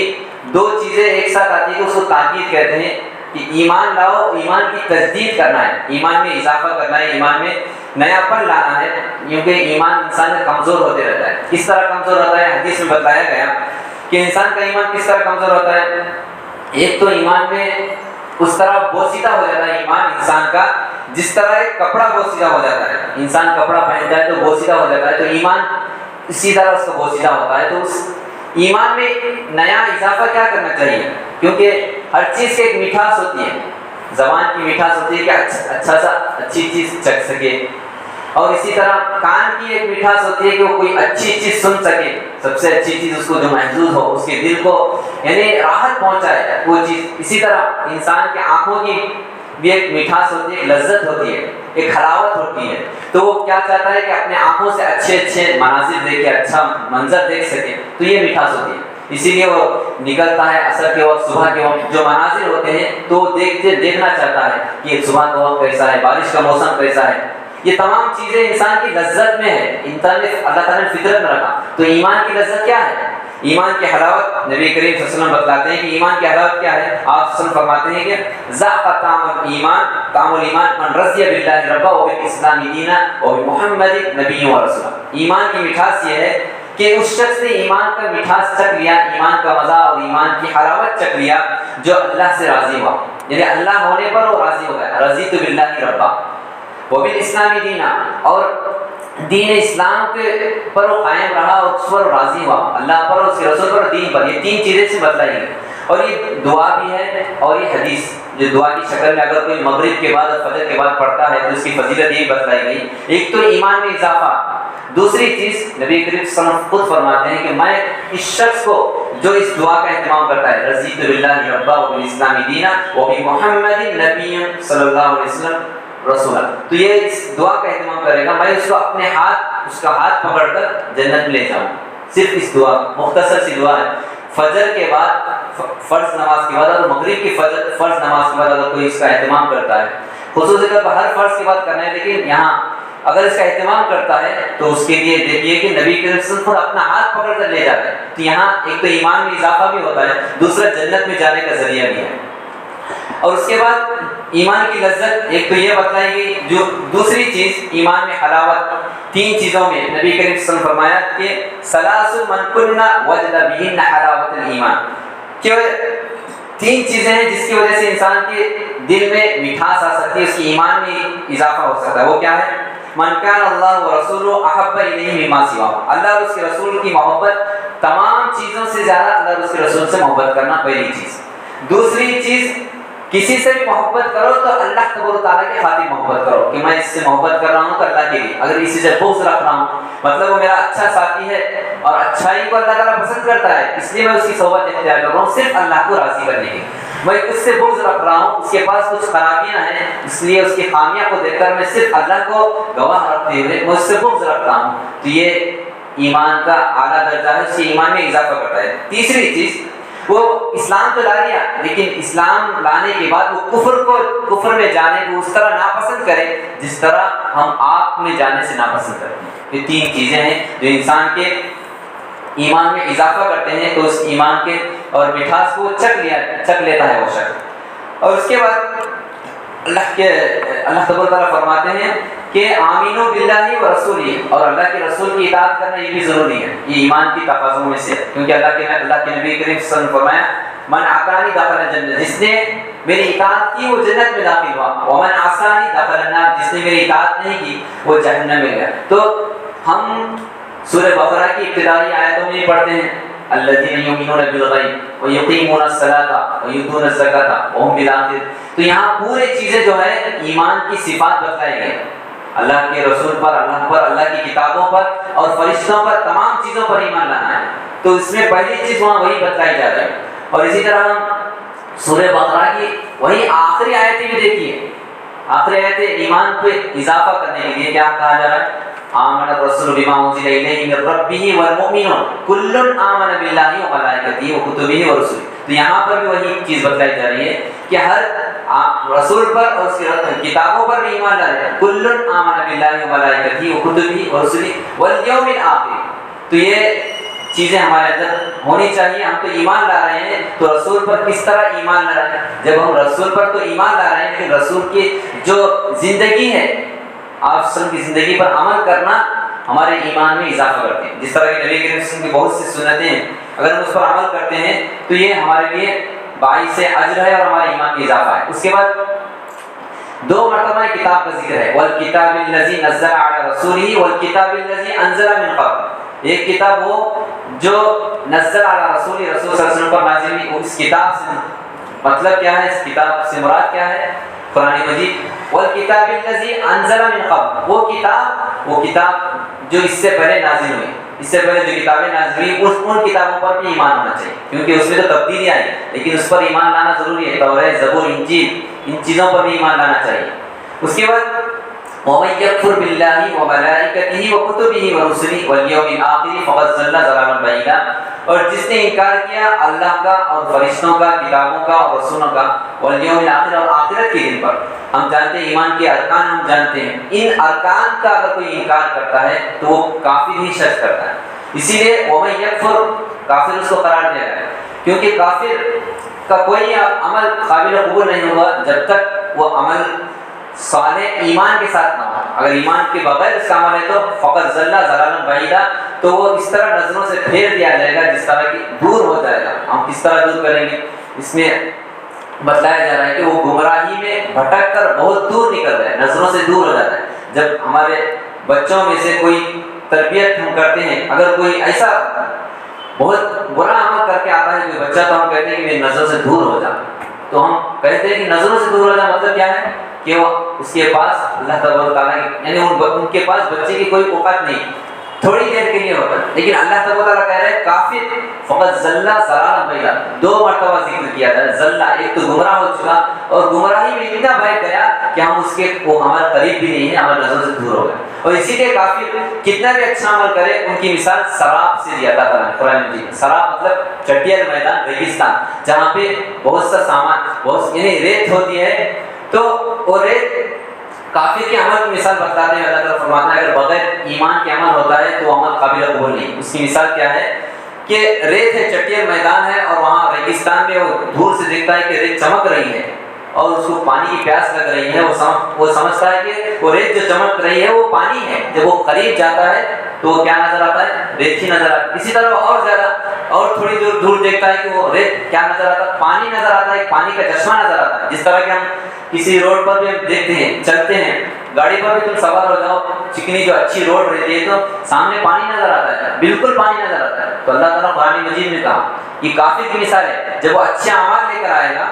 دو چیزیں ایک ساتھ آتی ہیں اس کو تاکید کہتے ہیں کہ ایمان لاؤ، ایمان کی تجدید کرنا ہے، ایمان میں اضافہ کرنا ہے، ایمان میں نیا پن لانا ہے، کیونکہ ایمان انسان کا کمزور ہوتے رہتا ہے۔ کس طرح کمزور ہوتا ہے؟ حدیث میں بتایا گیا کہ انسان کا ایمان کس طرح کمزور ہوتا ہے۔ ایک تو ایمان میں اس طرح بوسیدہ ہو جاتا ہے ایمان انسان کا، جس طرح ایک کپڑا بوسیدہ ہو جاتا ہے، انسان کپڑا پہنتا ہے تو بوسیدہ ہو جاتا ہے، تو ایمان اسی طرح اس کا بوسیدہ ہوتا ہے۔ تو اس ایمان میں نیا اضافہ کیا کرنا چاہیے؟ کیونکہ ہر چیز کی ایک مٹھاس ہوتی ہے، زبان کی مٹھاس ہوتی ہے کہ اچھی چیز چکھ سکے، اور اسی طرح کان کی ایک مٹھاس ہوتی ہے کہ وہ کوئی اچھی چیز سن سکے، سب سے اچھی چیز اس کو جو محظوظ ہو، اس کے دل کو یعنی راحت پہنچائے وہ چیز۔ اسی طرح انسان کے آنکھوں کی بھی ایک مٹھاس ہوتی ہے، ایک لذت ہوتی ہے، ایک حلاوت ہوتی ہے، تو وہ کیا چاہتا ہے کہ اپنے آنکھوں سے اچھے مناظر دیکھے، اچھا منظر دیکھ سکے، تو یہ مٹھاس ہوتی ہے۔ اسی لیے وہ نکلتا ہے عصر کے وقت، صبح کے وقت جو مناظر ہوتے ہیں تو دیکھنا چاہتا ہے کہ صبح کا وقت کیسا ہے، بارش کا موسم کیسا ہے۔ یہ تمام چیزیں انسان کی لذت میں ہے، انسان نے اللہ تعالیٰ نے فطرت میں رکھا۔ تو ایمان کی لذت کیا ہے؟ ایمان کی حلاوت نبی کریم صلی اللہ علیہ وسلم بتلاتے ہیں کہ ایمان کی حلاوت کیا ہے۔ آپ صلی اللہ علیہ وسلم فرماتے ہیں کہ ذاق طعم الایمان من رضی باللہ ربا وبالاسلام دینا وبمحمد نبی ورسولا۔ ایمان کی مٹھاس یہ ہے کہ اس شخص نے ایمان کا مٹھاس چکھ لیا، ایمان کا مزہ اور ایمان کی حلاوت چکھ لیا جو اللہ سے راضی ہوا، یعنی اللہ ہونے پر وہ راضی ہو گیا، رضیت باللہ ربا وبالاسلام دینا، اور دین اسلام کے پر وہ قائم رہا اور اس پر راضی ہوا، اللہ پر اور اس کے رسول پر، دین پر۔ یہ تین چیزیں سے بتلائی گئی، اور یہ دعا بھی ہے اور یہ حدیث جو دعا کی شکل میں اگر کوئی مغرب کے بعد اور فجر کے بعد پڑھتا ہے تو اس کی فضیلت یہ بتلائی گئی۔ ایک تو ایمان میں اضافہ، دوسری چیز نبی کریم صلی اللہ علیہ وسلم خود فرماتے ہیں کہ میں اس شخص کو جو اس دعا کا اہتمام کرتا ہے، رضیت باللہ ربا وبالاسلام دینا وبمحمد نبی صلی اللہ علیہ وسلم رسولہ، تو یہ اس دعا کا اہتمام کرے گا، میں اس کو اپنے اس کا ہاتھ پکڑ کر جنت میں لے جاؤں۔ صرف اس دعا، مختصر سی دعا ہے، فجر کے بعد، فرض نماز کے بعد اور مغرب کی فرض نماز کے بعد اگر کوئی اس کا اہتمام کرتا ہے، خصوصی طور پر ہر فرض کے بعد کرنا ہے، لیکن یہاں اگر اس کا اہتمام کرتا ہے تو اس کے لیے دیکھیے کہ نبی کریم صلی اللہ علیہ وسلم خود اپنا ہاتھ پکڑ کر لے جاتا ہے۔ تو یہاں ایک تو ایمان میں اضافہ بھی ہوتا ہے، دوسرا جنت میں جانے کا ذریعہ بھی ہے۔ اور اس کے بعد ایمان کی لذت ایک تو یہ بتلائی گئی، جو دوسری چیز ایمان میں حلاوت، تین چیزوں میں نبی کریم صلی اللہ علیہ وسلم فرمایا کہ ثلاث من کن وجد بہن حلاوت الایمان، کہ تین چیزیں ہیں جس کی وجہ سے انسان کے دل میں مٹھاس آ سکتی ہے، اس کی ایمان میں اضافہ ہو سکتا ہے۔ وہ کیا ہے؟ من کان اللہ ورسولہ احب الیہ مما سواہ، اللہ اور اس کے رسول کی محبت تمام چیزوں سے زیادہ اللہ اور اس کے رسول سے محبت کرنا، پہلی چیز۔ دوسری چیز، کسی سے بھی محبت کرو تو اللہ تبارک و تعالیٰ کی خاطر محبت کرو، کہ میں اس سے محبت کر رہا ہوں تو اللہ کے لیے۔ اگر کسی سے بغض رکھ رہا ہوں، مطلب وہ میرا اچھا ساتھی ہے اور اچھائی کو اللہ تعالیٰ پسند کرتا ہے، اس لیے میں اس کی صحبت اختیار کر رہا ہوں صرف اللہ کو راضی کرنے کے لیے۔ میں اس سے بغض رکھ رہا ہوں، اس کے پاس کچھ خرابیاں ہیں، اس لیے اس کی خامیاں کو دیکھ کر میں صرف اللہ کو گواہ رکھتے ہوئے میں اس سے بغض رکھتا ہوں، تو یہ ایمان کا اعلیٰ درجہ ہے، اس کے ایمان میں اضافہ کرتا ہے۔ تیسری چیز، وہ اسلام تو لا لیا، لیکن اسلام لانے کے بعد وہ کفر میں جانے کو اس طرح ناپسند کرے جس طرح ہم آگ میں جانے سے ناپسند کرتے ہیں۔ یہ تین چیزیں ہیں جو انسان کے ایمان میں اضافہ کرتے ہیں، تو اس ایمان کے اور مٹھاس کو چکھ لیتا ہے وہ شخص۔ اور اس کے بعد اللہ تبارک تعالیٰ فرماتے ہیں کہ آمینو باللہ و رسولہ، اور اللہ کے رسول کی اطاعت کرنا یہ بھی ضروری ہے، یہ ایمان کی تقاضوں میں سے ہے، کیونکہ اللہ کے نبی کریم صلی اللہ علیہ وسلم فرمایا من اطاعنی دخل الجنہ، جس نے میری اطاعت کی وہ جنت میں داخل ہوا، ومن عصانی دخل النار، جس نے میری اطاعت نہیں کی وہ جہنم میں گیا۔ تو ہم سورہ بقرہ کی ابتدائی آیتوں میں پڑھتے ہیں الذین یؤمنون بالغیب ویقیمون الصلاۃ ویؤتون الزکاۃ وہم بالآخرۃ، تو یہاں پورے چیزیں جو ہے ایمان کی صفات بتلائی گئی، اللہ کے رسول پر، اللہ کی کتابوں پر اور فرشتوں پر، تمام چیزوں پر ایمان لانا ہے۔ تو اس میں پہلی چیز وہاں وہی بتلائی جا رہی ہے۔ اور اسی طرح ہم سورہ بقرہ کی وہی آخری آیتیں بھی دیکھیے، آخری آیتیں ایمان پہ اضافہ کرنے کے لیے کیا کہا جا رہا ہے؟ آمن الرسول بما انزل الیہ من ربہ والمؤمنون کل آمن باللہ وملائکتہ وکتبہ ورسلہ. تو یہاں پر بھی وہی چیز بتلائی جا رہی ہے کہ ہر رسول پر اور اس کی کتابوں پر بھی ایمان لا رہے ہیں. کل آمن باللہ وملائکتہ وکتبہ ورسلہ والیوم الآخر. تو یہ چیزیں ہمارے اندر ہونی چاہیے. ہم تو ایمان لا رہے ہیں تو رسول پر کس طرح ایمان لا رہے ہیں؟ جب ہم رسول پر تو ایمان لا رہے ہیں لیکن رسول کی جو زندگی ہے آپ سن کی زندگی پر عمل کرنا ہمارے ایمان میں اضافہ کرتے ہیں. جس طرح کہ نبی کریم صلی اللہ علیہ وسلم کی بہت سی سنتیں ہیں اگر ہم اس پر عمل کرتے ہیں تو یہ ہمارے لیے باعث اجر ہے اور ہمارے ایمان میں اضافہ ہے. اس کے بعد 2 مرتبہ کتاب کا ذکر ہے والکتاب الذی نزل علی رسولہ والکتاب الذی انزل من قبل. ایک کتاب وہ جو نزل علی رسول صلی اللہ علیہ وسلم پر نازل ہوئی. اس کتاب سے مطلب کیا ہے؟ اس کتاب سے مراد کیا ہے؟ قرآن مجید. والکتاب الذی انزل من قبل وہ کتاب جو اس سے پہلے نازل ہوئی. اس سے پہلے جو کتابیں نازل ہوئی ان کتابوں پر بھی ایمان ہونا چاہیے کیونکہ اس میں تو تبدیلی آئی لیکن اس پر ایمان لانا ضروری ہے. تورات زبور انجیل ان چیزوں پر بھی ایمان لانا چاہیے. اس کے بعد وَمَن يَكْفُرْ بِاللَّهِ وَمَلَائِكَتِهِ وَكُتُبِهِ وَرُسُلِهِ وَالْيَوْمِ الْآخِرِ فَقَدْ ضَلَّ ضَلَالًا بَعِيدًا. اور جس نے انکار کیا اللہ کا اور فرشتوں کا کتابوں کا اور رسولوں کا والیوم الآخر اور آخرت کے دن پر. ہم جانتے ہیں ایمان کے ارکان ہم جانتے ہیں. ان ارکان کا اگر کوئی انکار کرتا ہے تو وہ کافر ہی شخص کرتا ہے. اسی لیے وَمَن يَكْفُرْ کافر اس کو قرار دیا ہے کیونکہ کافر کا کوئی عمل قابل قبول نہیں ہوگا جب تک وہ عمل صالح ایمان کے ساتھ نہ ہو. اگر ایمان کے بغیر اس کا عمل ہے تو فقط ضلع ضلالا بعیدا تو وہ اس طرح نظروں سے پھیر دیا جائے گا جس طرح کہ دور ہو جائے گا. ہم کس طرح دور کریں گے؟ اس میں بتلایا جا رہا ہے کہ وہ گمراہی میں بھٹک کر بہت دور نکل رہا ہے, نظروں سے دور ہو جاتا ہے. جب ہمارے بچوں میں سے کوئی تربیت ہم کرتے ہیں, اگر کوئی ایسا بہت برا عمل کر کے آتا ہے کوئی بچہ تو ہم کہتے ہیں کہ میری نظروں سے دور ہو جا. تو ہم کہتے ہیں کہ نظروں سے دور ہو جا مطلب کیا ہے کہ وہ اس کے پاس اللہ تبارک تعالیٰ یعنی ان کے پاس بچے کی کوئی اوقات نہیں, تھوڑی دیر کے لیے ہوتا ہے. لیکن اللہ تبارک تعالیٰ کہہ رہے ہیں کافر فقط ضلع ضلالا بعیدا. 2 مرتبہ ذکر کیا تھا ضلع, ایک تو گمراہ ہو چکا اور گمراہی میں اتنا بہک گیا کہ ہم اس کے وہ ہمارے قریب بھی نہیں ہے, ہمارے نظروں سے دور ہو گئے. اور اسی لیے کافر کتنا بھی اچھا عمل کرے ان کی مثال سراب سے دی اللہ تعالیٰ نے قرآن مجید. سراب مطلب چٹیل میدان, ریگستان, جہاں پہ بہت سا سامان بہت یعنی ریت ہوتی ہے. تو وہ ریت کافر کے عمل کی مثال بتاتے ہیں. اللہ تعالیٰ فرماتا ہے اگر بغیر ایمان کے عمل ہوتا ہے تو عمل قابل قبول نہیں. اس کی مثال کیا ہے کہ ریت ہے, چٹیل میدان ہے اور وہاں ریگستان میں وہ دور سے دیکھتا ہے کہ ریت چمک رہی ہے اور اس کو پانی کی پیاس لگ رہی ہے. وہ سمجھتا ہے کہ وہ ریت جو چمک رہی ہے وہ پانی ہے. جب وہ قریب جاتا ہے تو وہ کیا نظر آتا ہے؟ ریت ہی نظر آتا ہے. اسی طرح اور زیادہ اور تھوڑی دور دور دیکھتا ہے کہ وہ ریت کیا نظر آتا ہے؟ پانی نظر آتا ہے, پانی کا چشمہ نظر آتا ہے. جس طرح کہ ہم کسی روڈ پر بھی دیکھتے ہیں, چلتے ہیں, گاڑی پر بھی تم سوار ہو جاؤ, چکنی جو اچھی روڈ رہتی ہے تو سامنے پانی نظر آتا ہے, بالکل پانی نظر آتا ہے. تو اللہ تعالیٰ قرآن مجید میں کہا یہ کافر کی مثال ہے. جب وہ اچھے اعمال لے کر آئے گا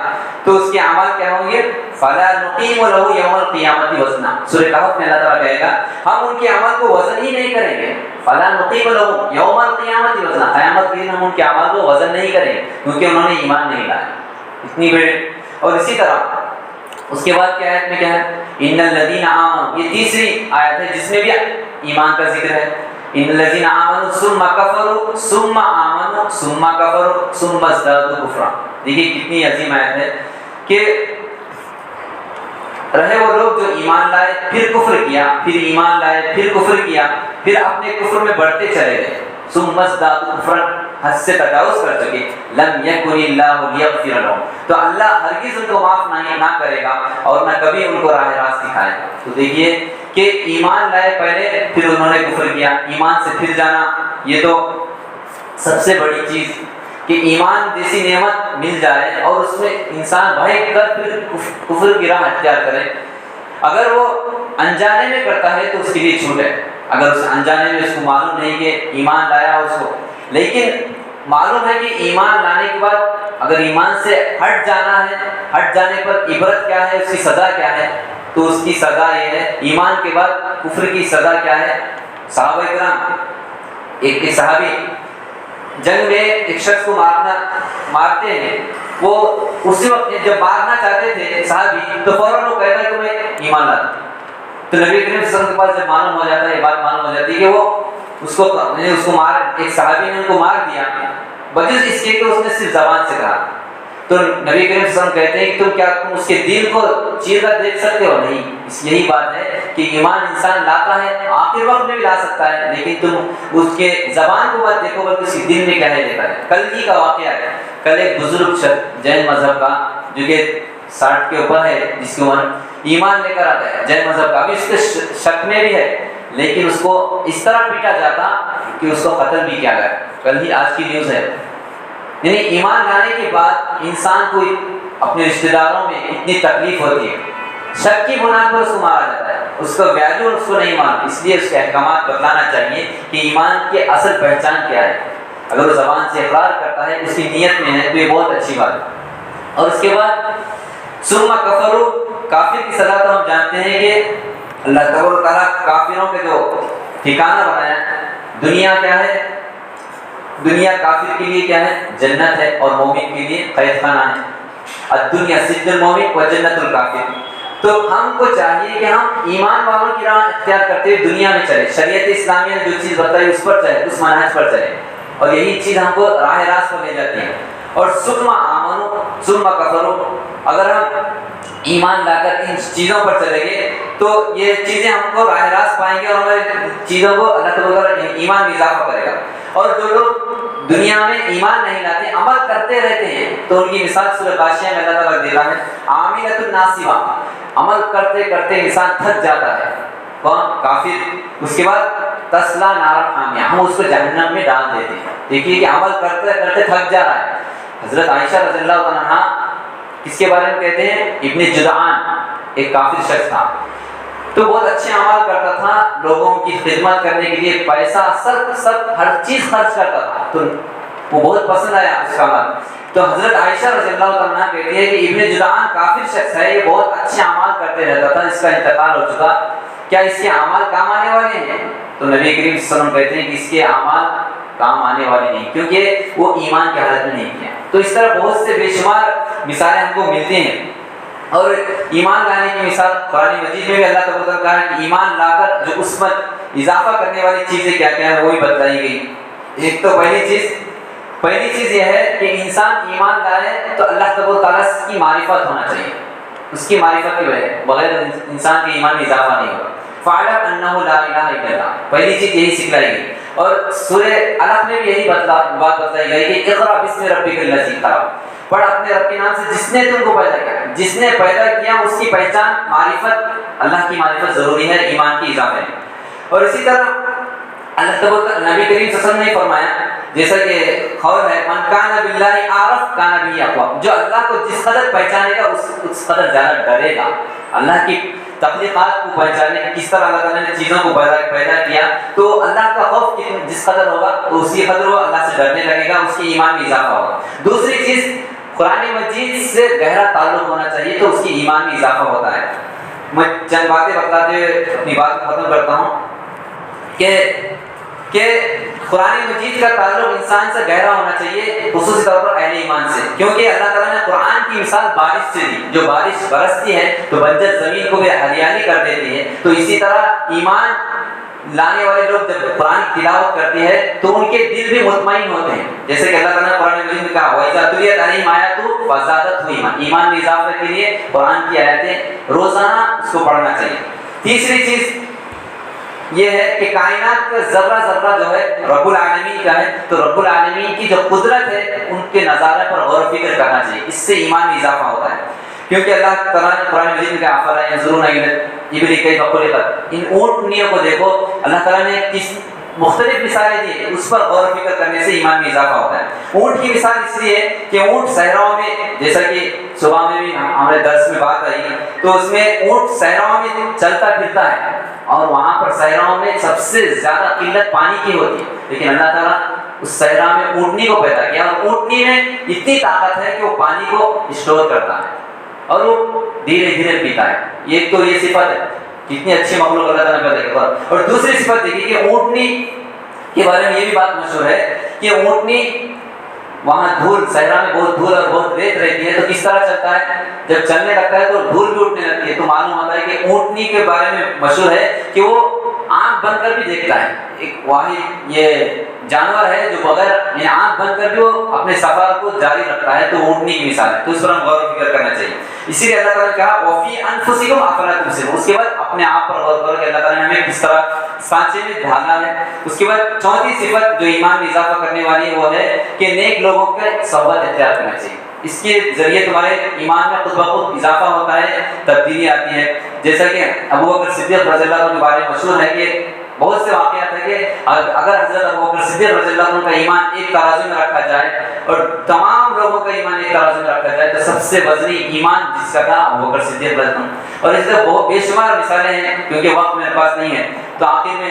تو اس کے اعمال کیا ہوں گے؟ فَلَا نُقِيمُ لَهُ يَوْمَ الْقِيَامَةِ وَزْنًا. سورہ کہف میں اللہ تعالیٰ کہے گا ہم ان کے عمل کو وزن ہی نہیں کریں گے. فَلَا نُقِيمُ لَهُ يَوْمَ الْقِيَامَةِ وَزْنًا. قیامت کے دن ہم ان کے عمل کو وزن نہیں کریں گے کیونکہ انہوں نے ایمان نہیں لایا. اتنی بڑی. اور اسی طرح اس کے بعد کیا آیت میں کیا ہے؟ ان الذین آمنوا, یہ تیسری آیت ہے جس میں بھی ایمان کا ذکر ہے. ان الذین آمنوا ثم کفروا ثم آمنوا ثم کفروا ثم ازدادوا کفرا. دیکھیے کتنی عظیم آیت ہے کہ رہے وہ لوگ جو ایمان لائے پھر کفر کیا, پھر ایمان لائے پھر کفر کیا, پھر اپنے کفر میں بڑھتے چلے گئے. ثم ازدادوا کفرا, حد سے تجاوز کر چکے. لم یکن اللہ لیغفر لهم, تو اللہ ہرگز ان کو معاف نہ کرے گا اور نہ کبھی ان کو راہ راست دکھائے گا. تو دیکھیے کہ ایمان لائے پہلے پھر انہوں نے کفر کیا, ایمان سے پھر جانا, یہ تو سب سے بڑی چیز کہ ایمان جیسی نعمت مل جائے اور اس میں انسان بھاگ کر پھر کفر کی راہ اختیار کرے. اگر وہ انجانے میں کرتا ہے تو اس کے لیے چھوٹ ہے. اگر اس انجانے میں اس کو معلوم نہیں کہ ایمان لایا اس کو, لیکن معلوم ہے کہ ایمان لانے کے بعد اگر ایمان سے ہٹ جانا ہے, ہٹ جانے پر عبرت کیا ہے, اس کی سزا کیا ہے, تو اس کی سزا یہ ہے ایمان کے بعد کفر کی سزا کیا ہے. صحابہ کرام, ایک صحابی جنگ میں ایک شخص کو مارتے ہیں, وہ اسی وقت جب مارنا چاہتے تھے صحابی تو فوراً وہ کہتا ہے کہ میں ایمان لاتا ہوں. تو نبی کریم صلی اللہ علیہ وسلم کے پاس جب معلوم ہو جاتا ہے، یہ بات معلوم ہو جاتی ہے کہ وہ اس کو مار، ایک صحابی نے ان کو مار دیا بجز اس کے کہ اس نے صرف زبان سے کہا. تو نبی کریم صلی اللہ علیہ وسلم کہتے ہیں کہ تم اس کے دل کو چیر کر دیکھ سکتے ہو؟ نہیں. یہی بات ہے کہ ایمان انسان لاتا ہے آخر وقت میں بھی لا سکتا ہے، لیکن تم اس کے زبان کو مت دیکھو بلکہ اس کے دل میں کیا ہے لیتا ہے. کل ہی کا واقعہ ہے، کل ایک بزرگ شخص جین مذہب کا جو کہ 60 کے اوپر ہے، جس کی عمر ایمان لے کر آتا ہے جین مذہب کا، ابھی اس کے شک میں بھی ہے، لیکن اس کو اس طرح پیٹا جاتا کہ اس کو قتل بھی کیا گیا. کل ہی آج کی نیوز ہے. یعنی ایمان لانے کے بعد انسان کو اپنے رشتہ داروں میں اتنی تکلیف ہوتی ہے، شک کی بنا پر اس کو مارا جاتا ہے، اس کا ویلیو اس کو نہیں مانتا. اس لیے اس کے احکامات بتلانا چاہیے کہ ایمان کی اصل پہچان کیا ہے. اگر وہ زبان سے اقرار کرتا ہے، اس کی نیت میں ہے، تو یہ بہت اچھی بات ہے. اور اس کے بعد ثم کفروا، کافر کی سزا تو ہم جانتے ہیں کہ اللہ تبارک و تعالیٰ کافروں کے جو ٹھکانہ بنایا. دنیا کیا ہے؟ دنیا کافر کے لیے کیا ہے؟ جنت ہے، اور مومن کے لیے قید خانہ ہے. الدنیا سجن المومن و جنت الکافر. تو ہم کو چاہیے کہ ہم ایمان والوں کی راہ اختیار کرتے ہوئے دنیا میں چلے، شریعت اسلامیہ نے جو چیز بتائی اس پر چلے، اس منہج پر چلے، اور یہی چیز ہم کو راہ راست پر لے جاتی ہے. اور ثم آمنوا ثم کفروا، اگر ہم ایمان لا کر ان چیزوں پر چلیں گے تو یہ چیزیں ہم کو راہ راست پائیں گے، اور ہمارے چیزوں کو اللہ تعالیٰ ایمان میں اضافہ کرے گا. اور جو لوگ دنیا میں ایمان نہیں لاتے، عمل کرتے رہتے ہیں، تو ان کی مثال سورہ غاشیہ میں اللہ تعالیٰ دیتا ہے عاملۃ ناصبہ، عمل کرتے کرتے انسان تھک جاتا ہے. کون؟ کافر. اس کے بعد تصلیٰ نارا حامیہ، ہم اس کو جہنم میں ڈال دیتے ہیں. دیکھیے کہ عمل کرتے کرتے تھک جا رہا ہے. حضرت عائشہ رضی اللہ عنہا کس کے بارے میں کہتے ہیں؟ ابن جدعان، ایک کافر شخص تھا، تو بہت اچھے اعمال کرتا تھا، لوگوں کی خدمت کرنے کے لیے پیسہ سب ہر چیز خرچ کرتا تھا، تو وہ بہت پسند آیا اس کا عمل. تو حضرت عائشہ رضی اللہ عنہا کہتی ہے کہ ابن جدعان کافر شخص ہے، یہ بہت اچھے اعمال کرتے رہتا تھا، اس کا انتقال ہو چکا، کیا اس کے اعمال کام آنے والے ہیں؟ تو نبی کریم صلی اللہ علیہ وسلم کہتے ہیں کہ اس کے اعمال کام آنے والے نہیں، کیونکہ وہ ایمان کی حالت میں نہیں کیا. تو اس طرح بہت سے بے شمار مثالیں ہم کو ملتی ہیں. اور ایمان لانے کی مثال قرآن مجید میں بھی اللہ تعالیٰ نے کہا ہے کہ ایمان لا کر جو اس میں اضافہ کرنے والی چیزیں کیا کیا ہے وہی بتلائی گئی. ایک تو پہلی چیز یہ ہے کہ انسان ایمان لائے تو اللہ تعالیٰ کی معرفت ہونا چاہیے. اس کی معرفت کی وجہ بغیر انسان کے ایمان میں اضافہ نہیں ہوگا. فَاعْلَمْ أَنَّهُ لَا إِلَٰهَ إِلَّا اللَّهُ، پہلی چیز یہی سکھلائی گئی. اور سورہ علق میں بھی یہی بات بتائی گئی کہ اقرأ بِاسْمِ رَبِّكَ الَّذِي خَلَقَ، پڑھ اپنے رب کے نام سے جس نے تم کو پیدا کیا. جس نے پیدا کیا اس کی پہچان معرفت، اللہ کی معرفت ضروری ہے ایمان کی اضافے میں. اور اسی طرح اللہ تعالیٰ نبی کریم صلی اللہ علیہ وسلم نے فرمایا، جیسا کہ قول ہے من کان باللہ عارف کان به اقوى، جو اللہ کو جس قدر پہچانے گا اس قدر زیادہ ڈرے گا. اللہ کی تخلیقات کو پہچانے، کس طرح اللہ تعالیٰ نے چیزوں کو پیدا کیا، تو اللہ کا خوف جس قدر ہوگا تو اسی قدر وہ اللہ سے ڈرنے لگے گا، اس کی ایمان میں اضافہ ہوگا. دوسری چیز قرآن مجید سے گہرا تعلق ہونا چاہیے، تو اس کی ایمان میں اضافہ ہوتا ہے. میں چند باتیں بتلاتے ہوئے اپنی بات کو ختم کرتا ہوں کہ قرآن مجید کا تعلق انسان سے گہرا ہونا چاہیے، خصوصی طور پر اہل ایمان سے، کیونکہ اللہ تعالیٰ نے قرآن کی مثال بارش سے دی. جو بارش برستی ہے تو بنجر زمین کو بھی ہریالی کر دیتی ہے. تو اسی طرح ایمان لانے والے لوگ جب قرآن کی تلاوت کرتے ہیں تو ان کے دل بھی مطمئن ہوتے ہیں. جیسے کہ اللہ تعالیٰ نے قرآن مجید میں کہا وَإِذَا تُلِيَتْ عَلَيْهِمْ آيَاتُهُ فَزَادَتْهُمْ ایمانا، ایمان میں اضافے کے لیے قرآن کی آیتیں روزانہ اس کو پڑھنا چاہیے. تیسری چیز یہ ہے کہ کائنات کا ذرہ جو ہے رب العالمین کا ہے، تو رب العالمین کی جو قدرت ہے ان کے نظارے پر غور و فکر کرنا چاہیے. اس سے ایمان میں اضافہ ہوتا ہے، کیونکہ اللہ تعالیٰ نے قرآن مجید میں کہا افلا ينظرون الى الابل كيف خلقت، ان اونٹنیوں کو دیکھو. اللہ تعالیٰ نے کس مختلف مثالیں دی، اس پر غور و فکر کرنے سے ایمان میں اضافہ ہوتا ہے. اونٹ کی مثال اس لیے کہ اونٹ صحراؤں میں، جیسا کہ صبح میں بھی ہمارے درس میں بات آئی، تو اس میں اونٹ صحراؤں میں چلتا پھرتا ہے، اور وہاں پر صحراؤں میں سب سے زیادہ قلت پانی کی ہوتی ہے، لیکن اللہ تعالیٰ اس صحرا میں اونٹنی کو پیدا کیا، اور اونٹنی میں اتنی طاقت ہے کہ وہ پانی کو اسٹور کرتا ہے اور وہ دھیرے دھیرے پیتا ہے. ایک تو یہ صفت ہے، کتنی اچھی مخلوق اللہ تعالیٰ نے پیدا کیا. اور دوسری صفت دیکھیے کہ اونٹنی کے بارے میں یہ بھی بات مشہور ہے کہ اونٹنی وہاں دھول، صحرا میں بہت دھول اور بہت ریت رہتی ہے، تو کس طرح چلتا ہے؟ جب چلنے لگتا ہے تو دھول بھی اٹھنے لگتی ہے۔ تو معلوم ہوتا ہے کہ اونٹنی کے بارے میں مشہور ہے کہ وہ آنکھ بند کر بھی دیکھتا ہے، ایک واحد یہ جانور ہے جو بغیر یعنی آنکھ بند کر بھی وہ اپنے سفر کو جاری رکھتا ہے، تو اونٹنی کی مثال ہے۔ تو اس پر ہم غور و فکر کرنا چاہیے۔ اسی لیے اللہ تعالیٰ نے کہا وَفِي أَنفُسِكُمْ أَفَلَا تُبْصِرُونَ، اس کے بعد اپنے آپ پر غور کرو کہ اللہ تعالیٰ نے ہمیں کس طرح سانچے میں ڈھالا ہے۔ اس کے بعد چوتھی صفت جو ایمان میں اضافہ کرنے والی ہے وہ ہے کہ نیک لوگوں کے صحبت اختیار کرنا چاہیے۔ اس کے ذریعے تمہارے ایمان میں خود بخود اضافہ ہوتا ہے، تبدیلی آتی ہے۔ جیسا کہ ابو بکر صدیق رضی اللہ عنہ کے بارے میں مشہور ہے کہ بہت سے واقعات ہیں کہ اگر حضرت ابو بکر صدیق رضی اللہ عنہ کا ایمان ایک ترازو میں رکھا جائے اور تمام لوگوں کا ایمان ایک ترازو میں رکھا جائے تو سب سے وزنی ایمان جس کا تھا ابو بکر صدیق رضی اللہ عنہ۔ اور اس طرح بہت بے شمار مثالیں ہیں، کیونکہ وقت میرے پاس نہیں ہے۔ تو آخر میں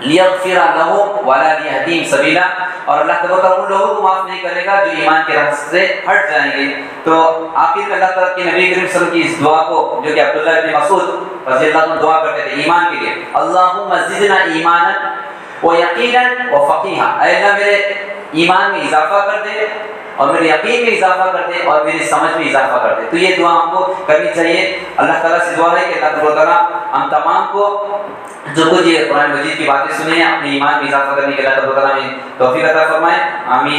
لیغفر لهم ولا لیہدیہم سبیلا، اور اللہ تبارک و تعالیٰ ان لوگوں کو معاف نہیں کرے گا جو ایمان کے راستے سے ہٹ جائیں گے۔ تو آخر میں اللہ تعالیٰ کے نبی کریم صلی اللہ علیہ وسلم کی اس دعا کو، جو کہ عبداللہ ابن مسعود رضی اللہ عنہ دعا کرتے تھے ایمان کے لیے، اللہم زدنا ایمانا و یقینا و فقیہا، اے اللہ میرے ایمان میں اضافہ کر دے اور میرے یقین میں اضافہ کر دے اور میری سمجھ میں اضافہ کر دے۔ تو یہ دعا ہم کو کرنی چاہیے۔ اللہ تعالیٰ سے دعا ہے کہ اللہ تبارک و تعالیٰ ہم تمام کو جو کچھ یہ قرآن مجید کی باتیں سنیں اپنے ایمان میں اضافہ کرنے کے اللہ تبارک و تعالیٰ ہمیں توفیق عطا فرمائے، آمین۔